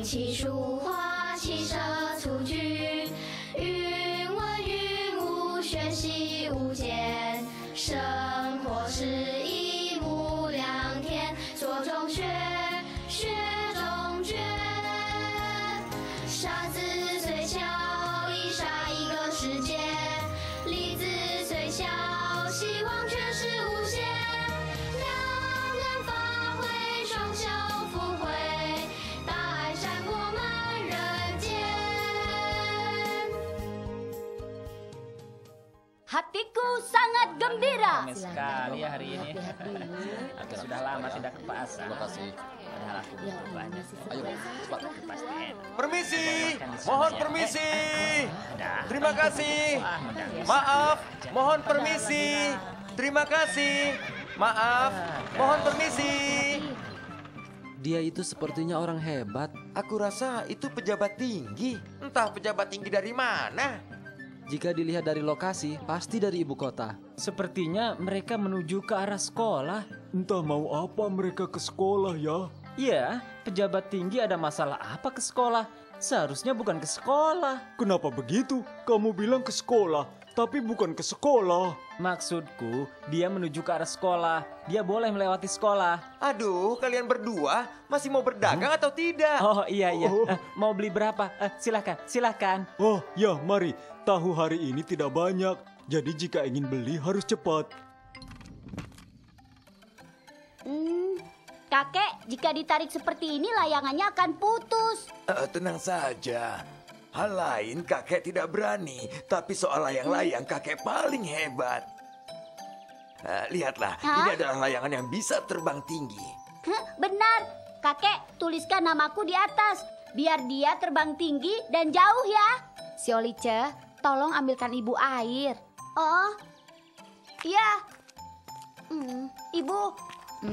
气书画，骑射蹴鞠，云文云武，学习无间。生活是一目两天，做中学，学中诀。沙子虽小，已杀一个世界；粒子虽小，希望却是无限。两岸发挥，双手抚慰，大爱闪过满人间。Hatiku sangat gembira. Rame sekali ya hari ini. Aku sudah lama tidak ke pasar. Terima kasih. Padahal aku butuh banyak. Ayo, cepat. Pasti enak. Permisi, Makan di sini mohon ya. permisi. Ada. Terima kasih. Wah, menangis. Maaf, mohon permisi. Terima kasih. Maaf, mohon permisi. Dia itu sepertinya orang hebat. Aku rasa itu pejabat tinggi. Entah pejabat tinggi dari mana. Jika dilihat dari lokasi, pasti dari ibu kota. Sepertinya mereka menuju ke arah sekolah. Entah mau apa mereka ke sekolah ya. Iya, pejabat tinggi ada masalah apa ke sekolah? Seharusnya bukan ke sekolah. Kenapa begitu? Kamu bilang ke sekolah, tapi bukan ke sekolah. Maksudku, dia menuju ke arah sekolah. Dia boleh melewati sekolah. Aduh, kalian berdua masih mau berdagang atau tidak? Oh iya. Oh. Mau beli berapa? Silakan. Oh ya, mari. Tahu hari ini tidak banyak, jadi jika ingin beli harus cepat. Kakek, jika ditarik seperti ini layangannya akan putus. Tenang saja. Hal lain kakek tidak berani, tapi soal layang-layang kakek paling hebat. Lihatlah, ini adalah layangan yang bisa terbang tinggi. Benar, kakek tuliskan namaku di atas. Biar dia terbang tinggi dan jauh ya. Siolice, tolong ambilkan ibu air. Oh, iya. Ibu,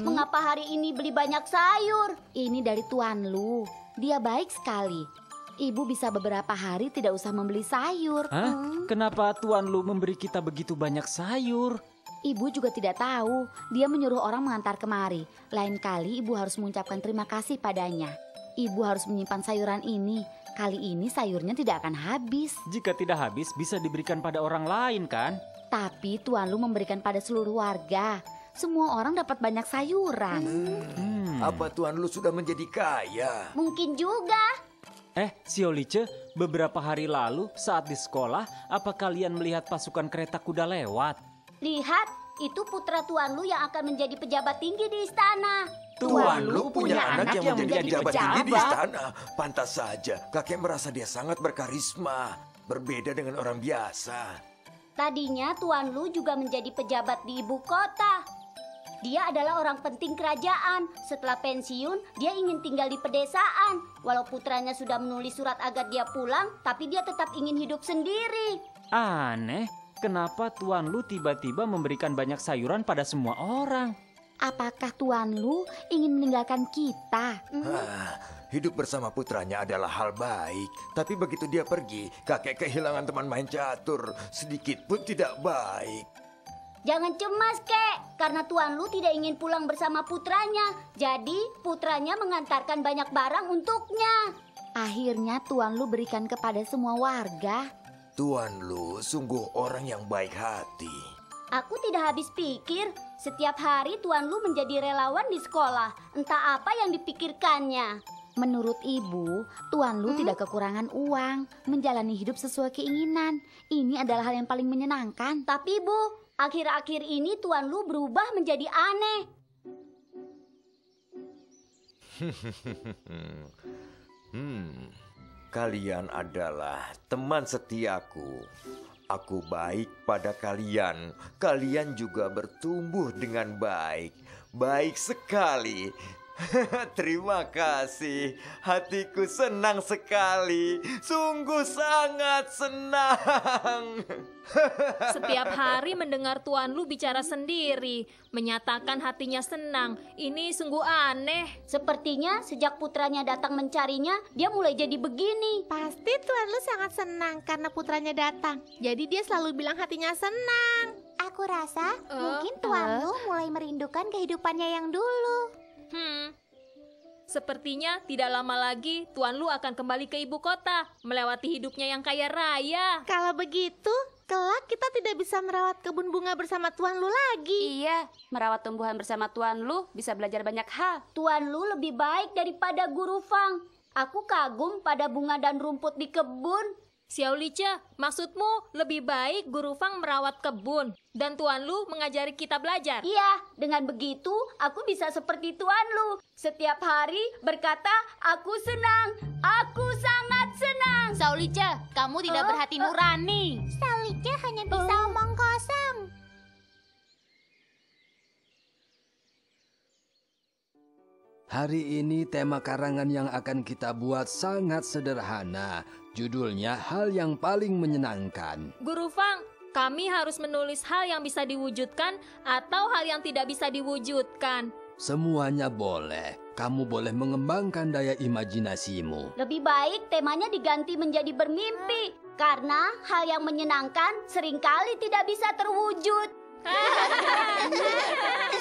mengapa hari ini beli banyak sayur? Ini dari Tuan Lu. Dia baik sekali. Ibu bisa beberapa hari tidak usah membeli sayur. Hah? Kenapa Tuan Lu memberi kita begitu banyak sayur? Ibu juga tidak tahu. Dia menyuruh orang mengantar kemari. Lain kali ibu harus mengucapkan terima kasih padanya. Ibu harus menyimpan sayuran ini. Kali ini sayurnya tidak akan habis. Jika tidak habis, bisa diberikan pada orang lain kan? Tapi Tuan Lu memberikan pada seluruh warga. Semua orang dapat banyak sayuran. Apa Tuan Lu sudah menjadi kaya? Mungkin juga. Siolice, beberapa hari lalu saat di sekolah, apa kalian melihat pasukan kereta kuda lewat? Lihat, itu putra Tuan Lu yang akan menjadi pejabat tinggi di istana. Tuan Lu punya anak yang menjadi pejabat tinggi di pejabat. istana. Pantas saja, kakek merasa dia sangat berkarisma. Berbeda dengan orang biasa. Tadinya Tuan Lu juga menjadi pejabat di ibu kota. Dia adalah orang penting kerajaan. Setelah pensiun, dia ingin tinggal di pedesaan. Walau putranya sudah menulis surat agar dia pulang, tapi dia tetap ingin hidup sendiri. Aneh, kenapa Tuan Lu tiba-tiba memberikan banyak sayuran pada semua orang? Apakah Tuan Lu ingin meninggalkan kita? Hidup bersama putranya adalah hal baik. Tapi begitu dia pergi, kakek kehilangan teman main catur. Sedikit pun tidak baik. Jangan cemas, Kek, karena Tuan Lu tidak ingin pulang bersama putranya. Jadi, putranya mengantarkan banyak barang untuknya. Akhirnya Tuan Lu berikan kepada semua warga. Tuan Lu sungguh orang yang baik hati. Aku tidak habis pikir. Setiap hari Tuan Lu menjadi relawan di sekolah. Entah apa yang dipikirkannya. Menurut ibu, Tuan Lu tidak kekurangan uang, menjalani hidup sesuai keinginan. Ini adalah hal yang paling menyenangkan. Tapi Bu, akhir-akhir ini Tuan Lu berubah menjadi aneh. Kalian adalah teman setiaku. Aku baik pada kalian. Kalian juga bertumbuh dengan baik. Baik sekali. Terima kasih. Hatiku senang sekali. Sungguh sangat senang. Setiap hari mendengar Tuan Lu bicara sendiri, menyatakan hatinya senang. Ini sungguh aneh. Sepertinya sejak putranya datang mencarinya, dia mulai jadi begini. Pasti Tuan Lu sangat senang karena putranya datang. Jadi dia selalu bilang hatinya senang. Aku rasa mungkin Tuan Lu mulai merindukan kehidupannya yang dulu. Sepertinya tidak lama lagi Tuan Lu akan kembali ke ibu kota, melewati hidupnya yang kaya raya. Kalau begitu, kelak kita tidak bisa merawat kebun bunga bersama Tuan Lu lagi. Iya, merawat tumbuhan bersama Tuan Lu bisa belajar banyak hal. Tuan Lu lebih baik daripada Guru Fang. Aku kagum pada bunga dan rumput di kebun. Xiao Lice, maksudmu lebih baik Guru Fang merawat kebun dan Tuan Lu mengajari kita belajar? Iya, dengan begitu aku bisa seperti Tuan Lu. Setiap hari berkata, aku senang, aku sangat senang. Xiao Lice, kamu tidak berhati nurani. Xiao Lice hanya bisa omong kosong. Hari ini tema karangan yang akan kita buat sangat sederhana. Judulnya Hal Yang Paling Menyenangkan. Guru Fang, kami harus menulis hal yang bisa diwujudkan atau hal yang tidak bisa diwujudkan. Semuanya boleh. Kamu boleh mengembangkan daya imajinasimu. Lebih baik temanya diganti menjadi bermimpi. Karena hal yang menyenangkan seringkali tidak bisa terwujud.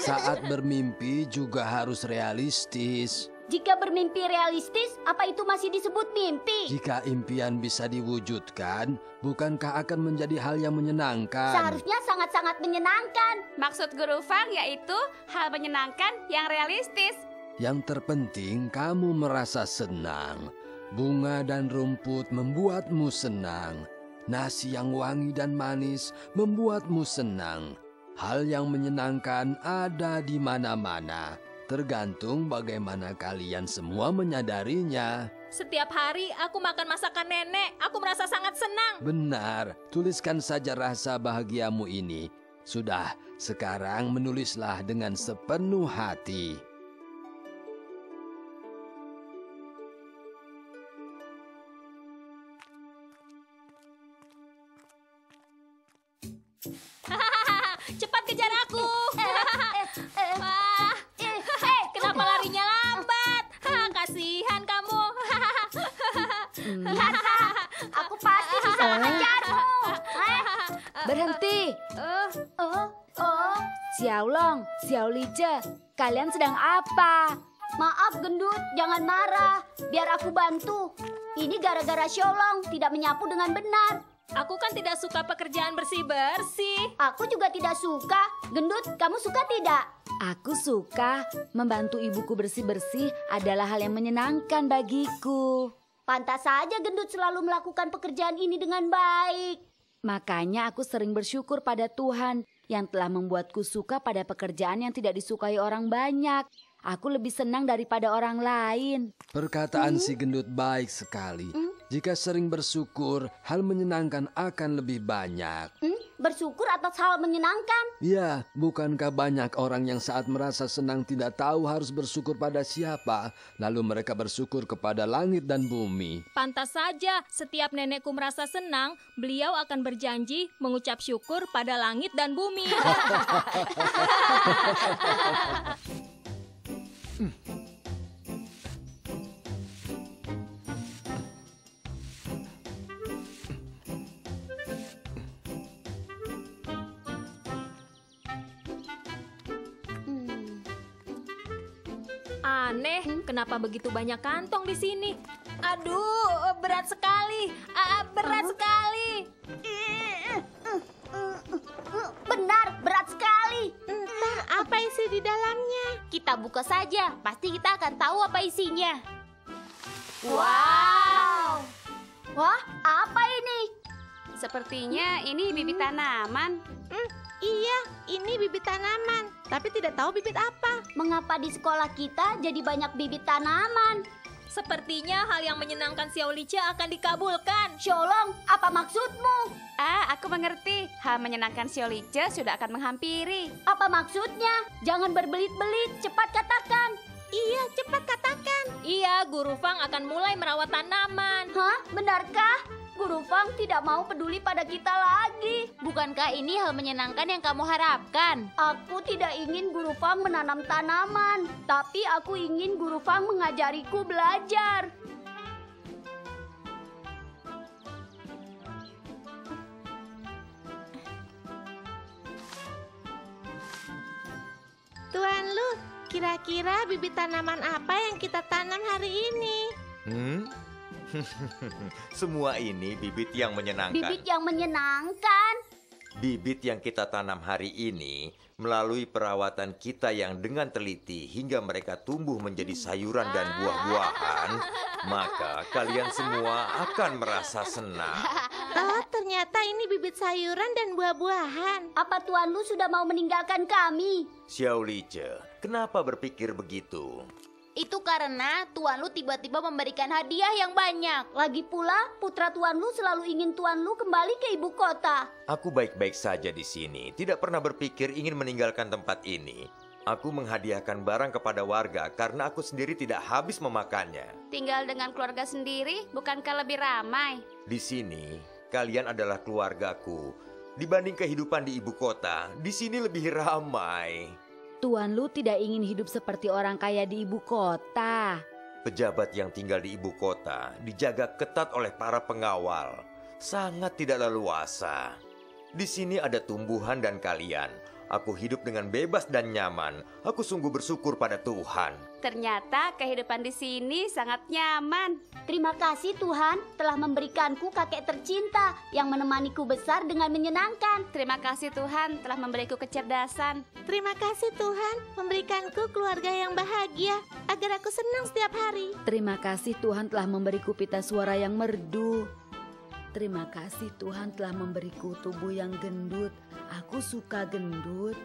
Saat bermimpi juga harus realistis. Jika bermimpi realistis, apa itu masih disebut mimpi? Jika impian bisa diwujudkan, bukankah akan menjadi hal yang menyenangkan? Seharusnya sangat-sangat menyenangkan. Maksud Guru Fang yaitu hal menyenangkan yang realistis. Yang terpenting kamu merasa senang. Bunga dan rumput membuatmu senang. Nasi yang wangi dan manis membuatmu senang. Hal yang menyenangkan ada di mana-mana. Tergantung bagaimana kalian semua menyadarinya. Setiap hari aku makan masakan nenek, aku merasa sangat senang. Benar, tuliskan saja rasa bahagiamu ini. Sudah, sekarang menulislah dengan sepenuh hati. Cepat kejar aku. Wah, kenapa larinya lambat? Kasihan kamu. Aku pasti bisa mengejarmu. Berhenti. Xiao Long, Xiao Lice, kalian sedang apa? Maaf Gendut, jangan marah. Biar aku bantu. Ini gara-gara Xiaolong tidak menyapu dengan benar. Aku kan tidak suka pekerjaan bersih-bersih. Aku juga tidak suka. Gendut, kamu suka tidak? Aku suka. Membantu ibuku bersih-bersih adalah hal yang menyenangkan bagiku. Pantas saja Gendut selalu melakukan pekerjaan ini dengan baik. Makanya aku sering bersyukur pada Tuhan yang telah membuatku suka pada pekerjaan yang tidak disukai orang banyak. Aku lebih senang daripada orang lain. Perkataan si gendut baik sekali. Jika sering bersyukur, hal menyenangkan akan lebih banyak. Bersyukur atas hal menyenangkan. Ya, bukankah banyak orang yang saat merasa senang tidak tahu harus bersyukur pada siapa, lalu mereka bersyukur kepada langit dan bumi. Pantas saja, setiap nenekku merasa senang, beliau akan berjanji mengucap syukur pada langit dan bumi. Aneh, kenapa begitu banyak kantong di sini? Aduh, berat sekali. Berat sekali. Benar, berat sekali. Entah apa isi di dalamnya. Kita buka saja, pasti kita akan tahu apa isinya. Wow. Wah, apa ini? Sepertinya ini bibit tanaman. Iya, ini bibit tanaman. Tapi tidak tahu bibit apa. Mengapa di sekolah kita jadi banyak bibit tanaman? Sepertinya hal yang menyenangkan Xiao Lice akan dikabulkan. Xiaolong, apa maksudmu? Aku mengerti. Hal menyenangkan Xiao Lice sudah akan menghampiri. Apa maksudnya? Jangan berbelit-belit, cepat katakan. Iya, cepat katakan. Iya, Guru Fang akan mulai merawat tanaman. Hah? Benarkah? Guru Fang tidak mau peduli pada kita lagi. Bukankah ini hal menyenangkan yang kamu harapkan? Aku tidak ingin Guru Fang menanam tanaman, tapi aku ingin Guru Fang mengajariku belajar. Tuan Lu, Kira-kira bibit tanaman apa yang kita tanam hari ini? Semua ini bibit yang menyenangkan. Bibit yang menyenangkan. Bibit yang kita tanam hari ini melalui perawatan kita yang dengan teliti hingga mereka tumbuh menjadi sayuran dan buah-buahan, maka kalian semua akan merasa senang. Oh, ternyata ini bibit sayuran dan buah-buahan. Apa Tuan Lu sudah mau meninggalkan kami? Xiao Lice, kenapa berpikir begitu? Itu karena Tuan Lu tiba-tiba memberikan hadiah yang banyak. Lagi pula, putra Tuan Lu selalu ingin Tuan Lu kembali ke ibu kota. Aku baik-baik saja di sini, tidak pernah berpikir ingin meninggalkan tempat ini. Aku menghadiahkan barang kepada warga karena aku sendiri tidak habis memakannya. Tinggal dengan keluarga sendiri, bukankah lebih ramai? Di sini, kalian adalah keluargaku. Dibanding kehidupan di ibu kota, di sini lebih ramai. Tuan Lu tidak ingin hidup seperti orang kaya di ibu kota. Pejabat yang tinggal di ibu kota dijaga ketat oleh para pengawal. Sangat tidak leluasa. Di sini ada tumbuhan dan kalian. Aku hidup dengan bebas dan nyaman. Aku sungguh bersyukur pada Tuhan. Ternyata kehidupan di sini sangat nyaman. Terima kasih Tuhan telah memberikanku kakek tercinta yang menemaniku besar dengan menyenangkan. Terima kasih Tuhan telah memberiku kecerdasan. Terima kasih Tuhan memberikanku keluarga yang bahagia agar aku senang setiap hari. Terima kasih Tuhan telah memberiku pita suara yang merdu. Terima kasih Tuhan telah memberiku tubuh yang gendut. Aku suka gendut.